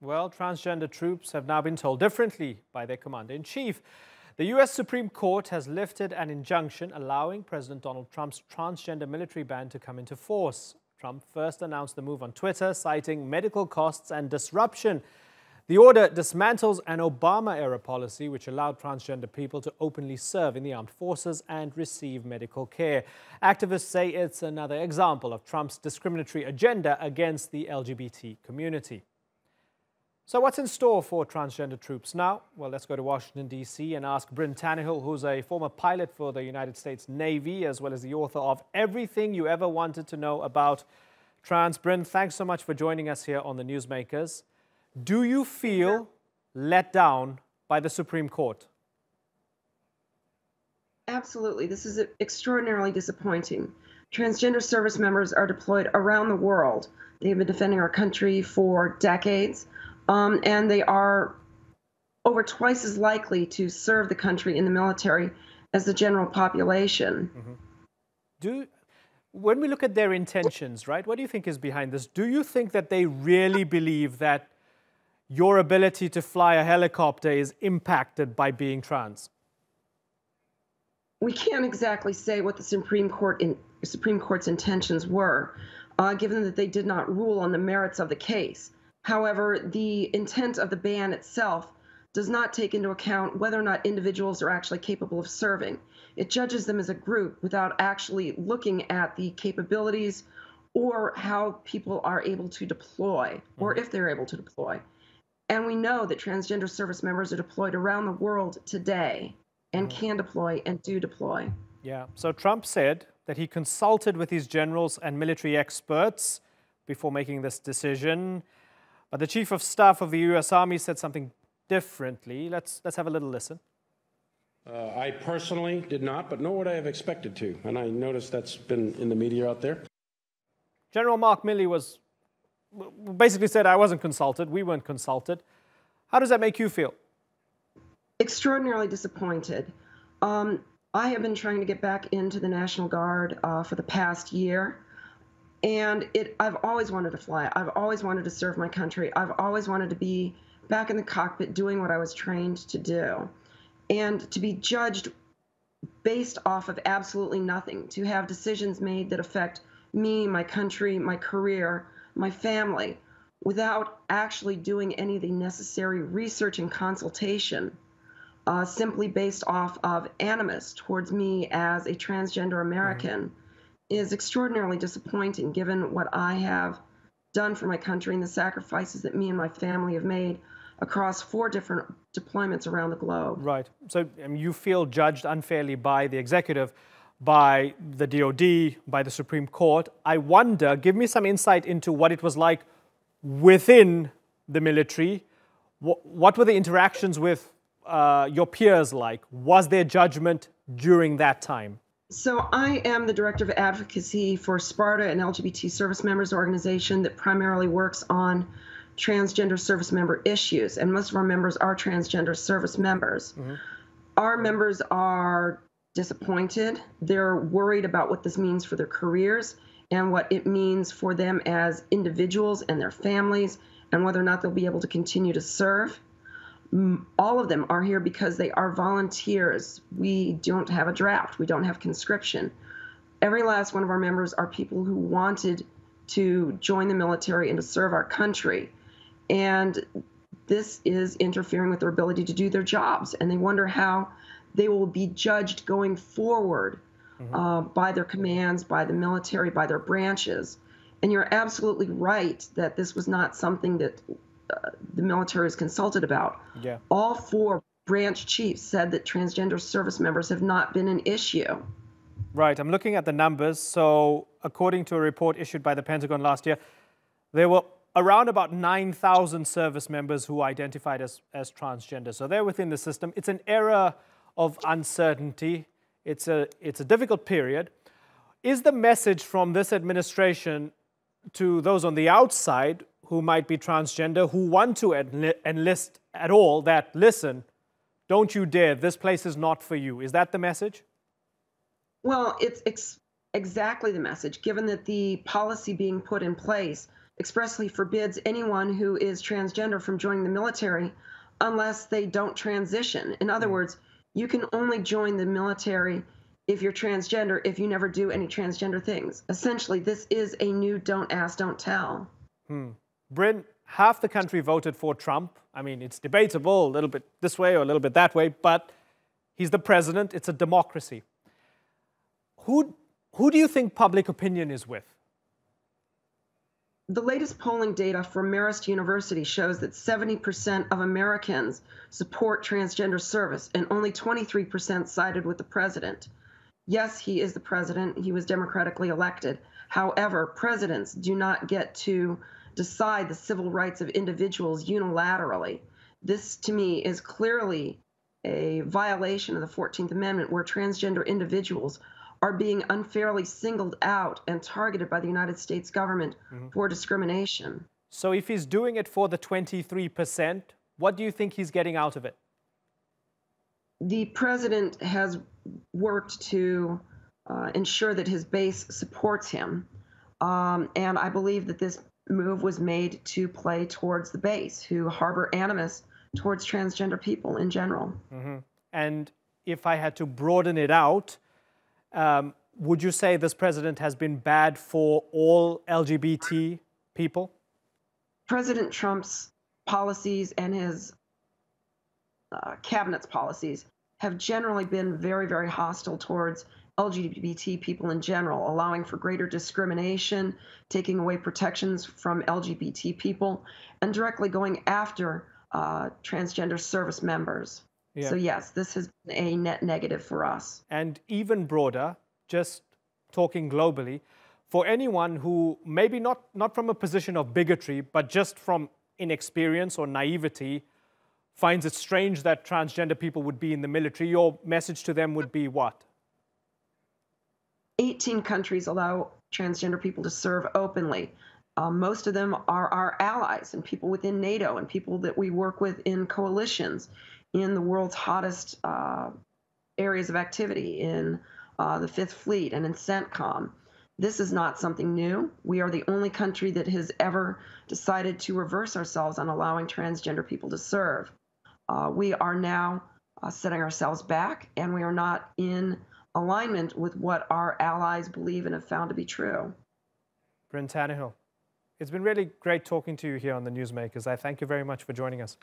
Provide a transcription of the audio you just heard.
Well, transgender troops have now been told differently by their commander-in-chief. The U.S. Supreme Court has lifted an injunction allowing President Donald Trump's transgender military ban to come into force. Trump first announced the move on Twitter, citing medical costs and disruption. The order dismantles an Obama-era policy which allowed transgender people to openly serve in the armed forces and receive medical care. Activists say it's another example of Trump's discriminatory agenda against the LGBT community. So what's in store for transgender troops now? Well, let's go to Washington, D.C. and ask Brynn Tannehill, who's a former pilot for the United States Navy, as well as the author of Everything You Ever Wanted to Know About Trans. Brynn, thanks so much for joining us here on the Newsmakers. Do you feel let down by the Supreme Court? Absolutely. This is extraordinarily disappointing. Transgender service members are deployed around the world. They've been defending our country for decades. And they are over twice as likely to serve the country in the military as the general population. When we look at their intentions, right, what do you think is behind this? Do you think that they really believe that your ability to fly a helicopter is impacted by being trans? We can't exactly say what the Supreme Court's intentions were, given that they did not rule on the merits of the case. However, the intent of the ban itself does not take into account whether or not individuals are actually capable of serving. It judges them as a group without actually looking at the capabilities or how people are able to deploy, or if they're able to deploy. And we know that transgender service members are deployed around the world today and can deploy and do deploy. Yeah, so Trump said that he consulted with his generals and military experts before making this decision. But the Chief of Staff of the U.S. Army said something differently. Let's have a little listen. I personally did not, but nor would I have expected to. And I noticed that's been in the media out there. General Mark Milley basically said, I wasn't consulted, we weren't consulted. How does that make you feel? Extraordinarily disappointed. I have been trying to get back into the National Guard for the past year. And I've always wanted to fly. I've always wanted to serve my country. I've always wanted to be back in the cockpit doing what I was trained to do. And to be judged based off of absolutely nothing, to have decisions made that affect me, my country, my career, my family, without actually doing any of the necessary research and consultation, simply based off of animus towards me as a transgender American, is extraordinarily disappointing given what I have done for my country and the sacrifices that me and my family have made across 4 different deployments around the globe. Right. So you feel judged unfairly by the executive, by the DOD, by the Supreme Court. I wonder, give me some insight into what it was like within the military. What were the interactions with your peers like? Was there judgment during that time? So I am the Director of Advocacy for SPARTA, an LGBT service members organization that primarily works on transgender service member issues. And most of our members are transgender service members. Our members are disappointed. They're worried about what this means for their careers and what it means for them as individuals and their families and whether or not they'll be able to continue to serve. All of them are here because they are volunteers. We don't have a draft. We don't have conscription. Every last one of our members are people who wanted to join the military and to serve our country. And this is interfering with their ability to do their jobs. And they wonder how they will be judged going forward by their commands, by the military, by their branches. And you're absolutely right that this was not something that the military is consulted about. Yeah. All 4 branch chiefs said that transgender service members have not been an issue. Right. I'm looking at the numbers. So according to a report issued by the Pentagon last year, there were around about 9,000 service members who identified as transgender. So they're within the system. It's an era of uncertainty. It's a difficult period. Is the message from this administration to those on the outside who might be transgender, who want to enlist at all, that, listen, don't you dare, this place is not for you? Is that the message? Well, it's exactly the message, given that the policy being put in place expressly forbids anyone who is transgender from joining the military unless they don't transition. In other words, you can only join the military if you're transgender if you never do any transgender things. Essentially, this is a new don't ask, don't tell. Brynn, half the country voted for Trump. I mean, it's debatable, a little bit this way or a little bit that way, but he's the president. It's a democracy. Who do you think public opinion is with? The latest polling data from Marist University shows that 70% of Americans support transgender service and only 23% sided with the president. Yes, he is the president. He was democratically elected. However, presidents do not get to decide the civil rights of individuals unilaterally. This, to me, is clearly a violation of the 14th Amendment, where transgender individuals are being unfairly singled out and targeted by the United States government for discrimination. So if he's doing it for the 23%, what do you think he's getting out of it? The president has worked to ensure that his base supports him. And I believe that this move was made to play towards the base, who harbor animus towards transgender people in general. And if I had to broaden it out, would you say this president has been bad for all LGBT people? President Trump's policies and his cabinet's policies have generally been very, very hostile towards LGBT people in general, allowing for greater discrimination, taking away protections from LGBT people, and directly going after transgender service members. So yes, this has been a net negative for us. And even broader, just talking globally, for anyone who maybe not from a position of bigotry, but just from inexperience or naivety, finds it strange that transgender people would be in the military, your message to them would be what? 18 countries allow transgender people to serve openly. Most of them are our allies and people within NATO and people that we work with in coalitions in the world's hottest areas of activity, in the Fifth Fleet and in CENTCOM. This is not something new. We are the only country that has ever decided to reverse ourselves on allowing transgender people to serve. We are now setting ourselves back, and we are not in alignment with what our allies believe and have found to be true. Brynn Tannehill, it's been really great talking to you here on the Newsmakers. I thank you very much for joining us.